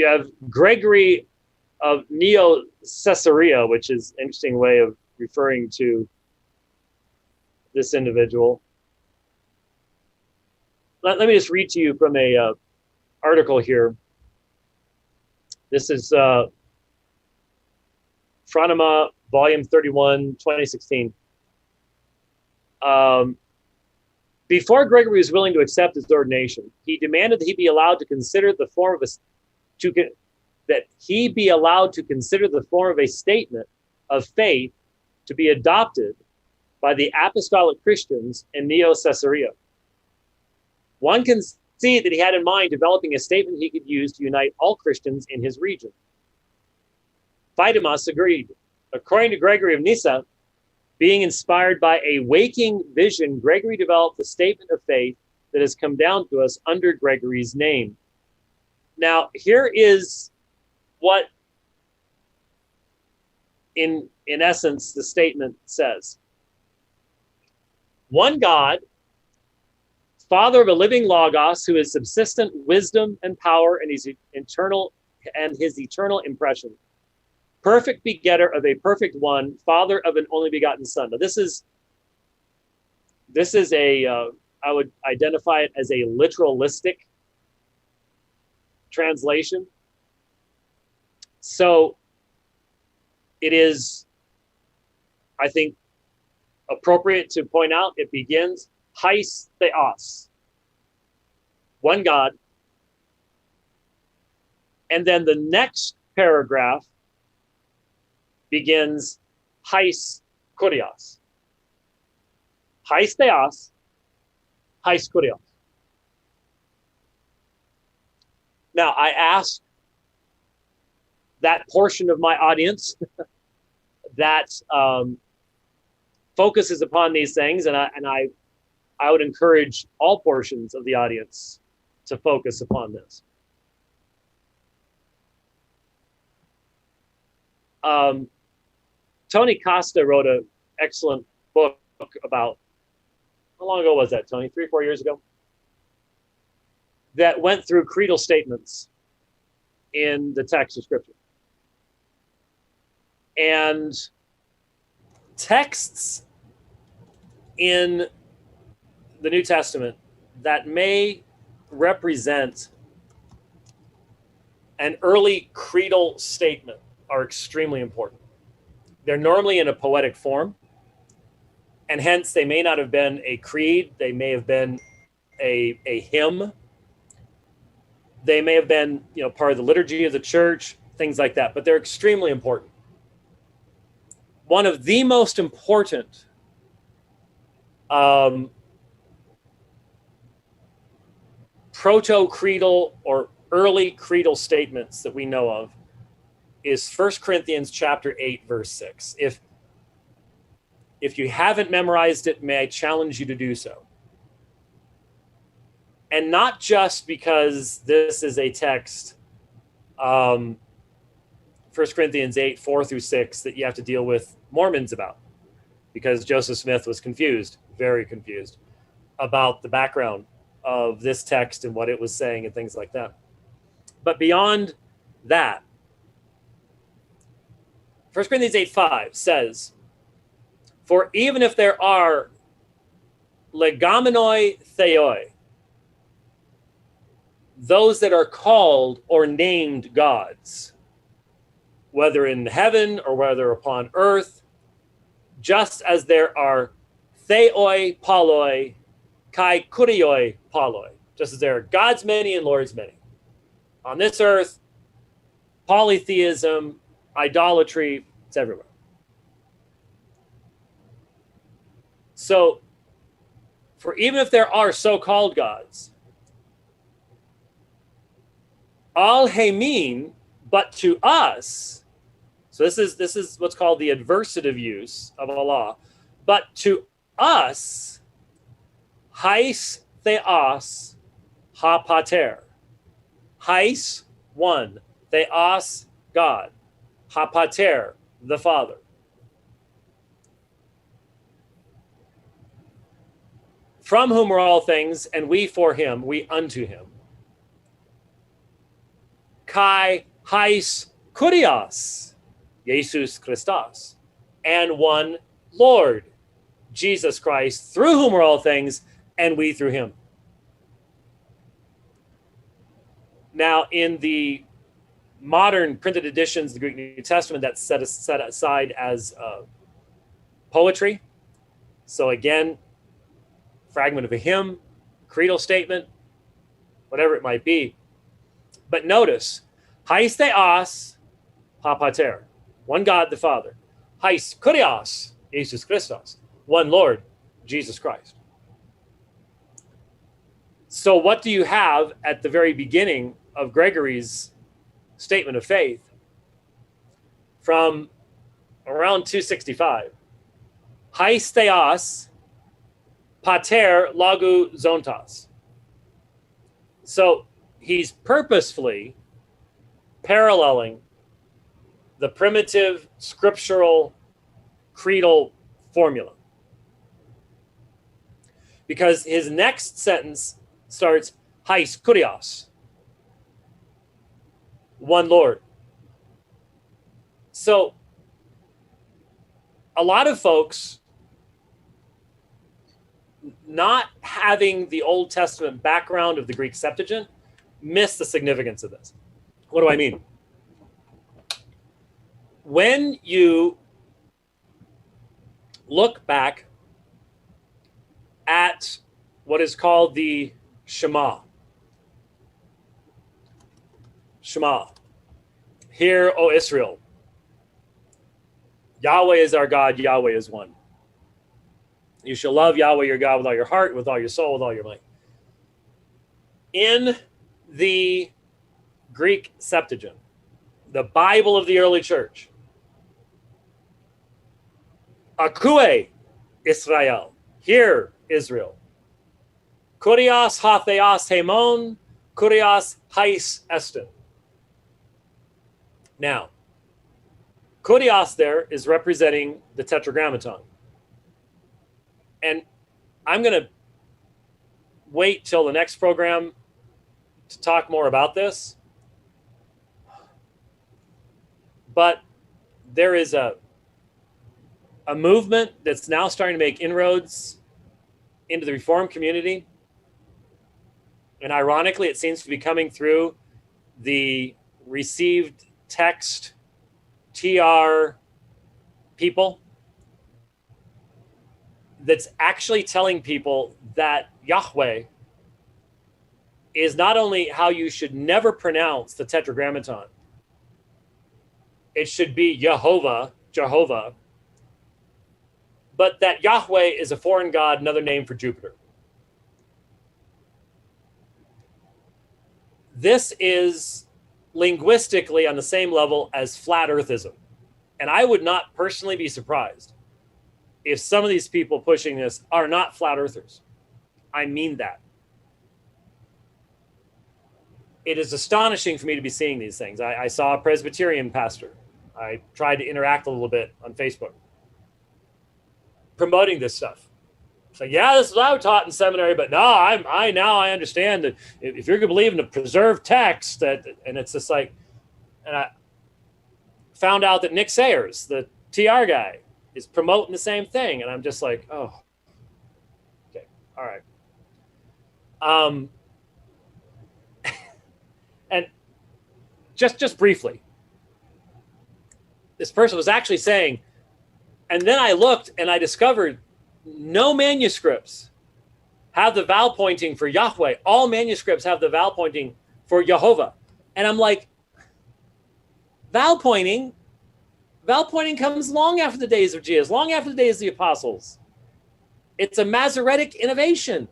you have Gregory of Caesarea, which is an interesting way of referring to this individual. Let me just read to you from a article here. This is Phronema, Volume 31, 2016. Before Gregory was willing to accept his ordination, he demanded that he be allowed to consider the form of a statement of faith to be adopted by the apostolic Christians in Neo-Caesarea. One can see that he had in mind developing a statement he could use to unite all Christians in his region. Phydemus agreed. According to Gregory of Nyssa, being inspired by a waking vision, Gregory developed a statement of faith that has come down to us under Gregory's name. Now, here is what, in essence, the statement says. One God, Father of a living Logos, who is subsistent wisdom and power and his eternal impression. Perfect begetter of a perfect one, Father of an only begotten Son. Now, this is a I would identify it as a literalistic translation. So it is, I think, appropriate to point out it begins Hais Theos, one God, and then the next paragraph begins Hais Kurios. Hais Theos, Hais Kurios. Now, I ask that portion of my audience that focuses upon these things, and I would encourage all portions of the audience to focus upon this. Tony Costa wrote an excellent book about, how long ago was that, Tony? 3 or 4 years ago? That went through creedal statements in the text of Scripture. And texts in the New Testament that may represent an early creedal statement are extremely important. They're normally in a poetic form, and hence they may not have been a creed. They may have been a hymn. They may have been, part of the liturgy of the church, things like that, but they're extremely important. One of the most important proto-creedal or early creedal statements that we know of is 1 Corinthians chapter 8, verse 6. If you haven't memorized it, may I challenge you to do so. And not just because this is a text, 1 Corinthians 8, 4 through 6, that you have to deal with Mormons about, because Joseph Smith was confused, very confused, about the background of this text and what it was saying and things like that. But beyond that, 1 Corinthians 8:5 says, for even if there are legomenoi theoi, those that are called or named gods, whether in heaven or whether upon earth, just as there are theoi poloi, kai kurioi poloi, just as there are gods many and lords many. On this earth, polytheism, idolatry, it's everywhere. So, for even if there are so-called gods, al hemin, but to us, so this is what's called the adversative use of Allah, but to us, hais theos ha pater. Hais, one, theos, God, ha pater, the Father. From whom are all things, and we for him, we unto him. kai hais kurios, Jesus Christos, and one Lord, Jesus Christ, through whom are all things, and we through him. Now, in the modern printed editions of the Greek New Testament, that's set aside as poetry. So again, fragment of a hymn, creedal statement, whatever it might be. But notice, Hais Theos Papater, one God the Father. Hais Kurios, Jesus Christos, one Lord, Jesus Christ. So what do you have at the very beginning of Gregory's statement of faith from around 265? Hais Theos Pater Logu Zontas. So he's purposefully paralleling the primitive scriptural creedal formula, because his next sentence starts Hais Kurios, one Lord. So a lot of folks, not having the Old Testament background of the Greek Septuagint, miss the significance of this. What do I mean? When you look back at what is called the Shema. Shema. Hear, O Israel. Yahweh is our God, Yahweh is one. You shall love Yahweh your God with all your heart, with all your soul, with all your might. In the Greek Septuagint, the Bible of the early church, Akue Israel, hear Israel. Kurios hatheos hemon, kurios hais estin. Now, kurios there is representing the Tetragrammaton. And I'm going to wait till the next program to talk more about this. But there is a movement that's now starting to make inroads into the Reformed community. And ironically, it seems to be coming through the received text TR people, that's actually telling people that Yahweh is not only how you should never pronounce the Tetragrammaton, it should be Jehovah, but that Yahweh is a foreign god, another name for Jupiter. This is linguistically on the same level as flat earthism. And I would not personally be surprised if some of these people pushing this are not flat earthers. I mean that. It is astonishing for me to be seeing these things. I saw a Presbyterian pastor. I tried to interact a little bit on Facebook, promoting this stuff. It's like, yeah, this is what I was taught in seminary, but no, I understand that if you're going to believe in a preserved text, and it's just like, and I found out that Nick Sayers, the TR guy, is promoting the same thing, and I'm just like, oh, okay, all right. And just briefly, this person was actually saying, and then I looked and I discovered no manuscripts have the vowel pointing for Yahweh. All manuscripts have the vowel pointing for Jehovah. And I'm like, vowel pointing comes long after the days of Jesus, long after the days of the apostles. It's a Masoretic innovation.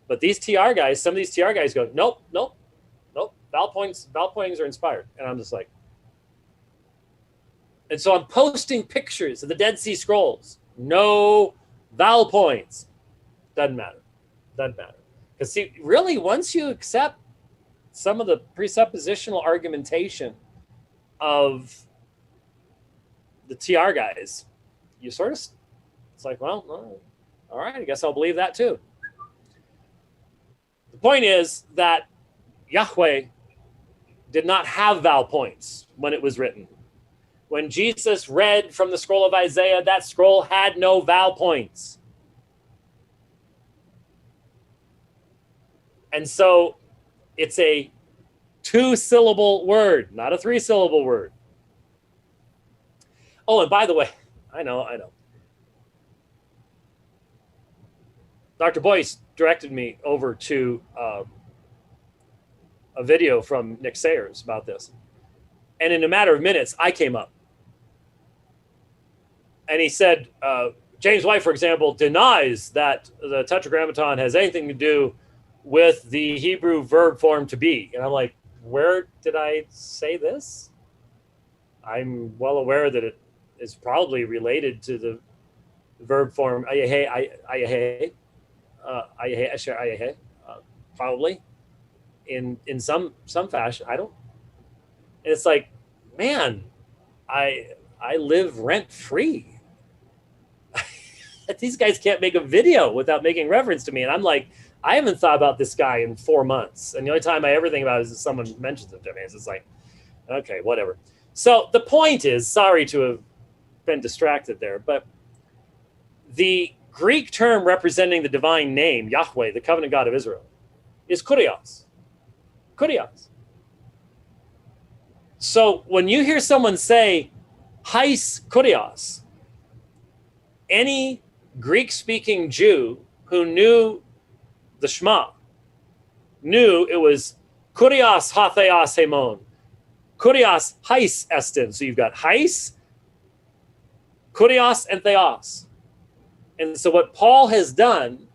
But these TR guys, some of these TR guys go, nope. Vowel pointings are inspired. And I'm just like, and so I'm posting pictures of the Dead Sea Scrolls. No vowel points. Doesn't matter. Because see, really, once you accept some of the presuppositional argumentation of the TR guys, you sort of, it's like, well, all right, I guess I'll believe that too. The point is that Yahweh did not have vowel points when it was written. When Jesus read from the scroll of Isaiah, that scroll had no vowel points. And so it's a 2-syllable word, not a 3-syllable word. Oh, and by the way, I know. Dr. Boyce directed me over to a video from Nick Sayers about this. And in a matter of minutes, I came up. And he said, James White, for example, denies that the Tetragrammaton has anything to do with the Hebrew verb form to be. And I'm like, where did I say this? I'm well aware that it is probably related to the verb form ayahe, probably in some fashion. I don't. And it's like, man, I live rent free. These guys can't make a video without making reference to me, and I'm like, I haven't thought about this guy in 4 months, and the only time I ever think about it is if someone mentions it to me. It's like, okay, whatever. So the point is, sorry to have been distracted there, but the Greek term representing the divine name, Yahweh, the covenant God of Israel, is kurios. Kurios. So when you hear someone say, Hais kurios, any Greek-speaking Jew who knew the Shema knew it was kurios hatheos hemon, kurios hais estin. So you've got hais, kurios, and theos. And so what Paul has done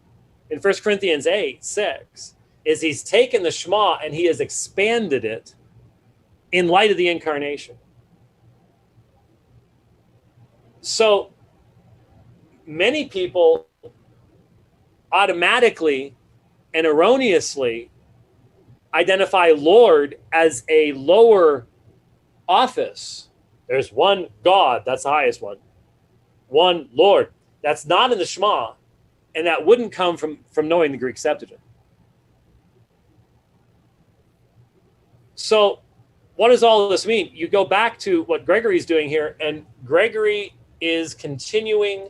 in 1 Corinthians 8:6 is he's taken the Shema and he has expanded it in light of the incarnation. So many people automatically and erroneously identify Lord as a lower office. There's one God, that's the highest one. One Lord. That's not in the Shema, and that wouldn't come from knowing the Greek Septuagint. So what does all of this mean? You go back to what Gregory's doing here, and Gregory is continuing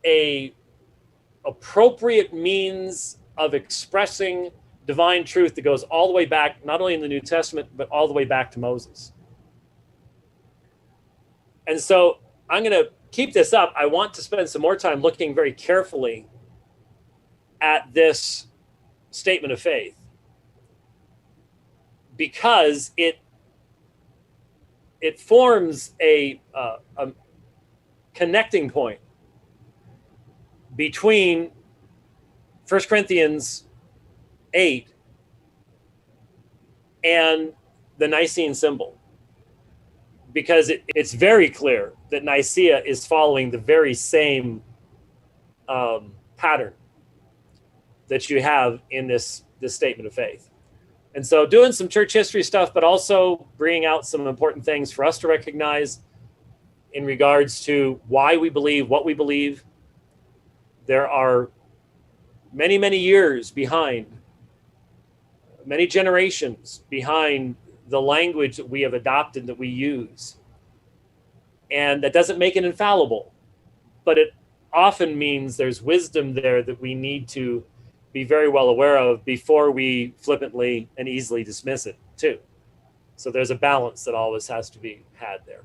a appropriate means of expressing divine truth that goes all the way back, not only in the New Testament, but all the way back to Moses. And so I'm going to keep this up. I want to spend some more time looking very carefully at this statement of faith, because it forms a connecting point between 1 Corinthians 8 and the Nicene symbol, because it's very clear that Nicaea is following the very same pattern that you have in this statement of faith. And so doing some church history stuff, but also bringing out some important things for us to recognize in regards to why we believe what we believe. There are many, many years behind, many generations behind the language that we have adopted, that we use. And that doesn't make it infallible, but it often means there's wisdom there that we need to be very well aware of before we flippantly and easily dismiss it too. So there's a balance that always has to be had there.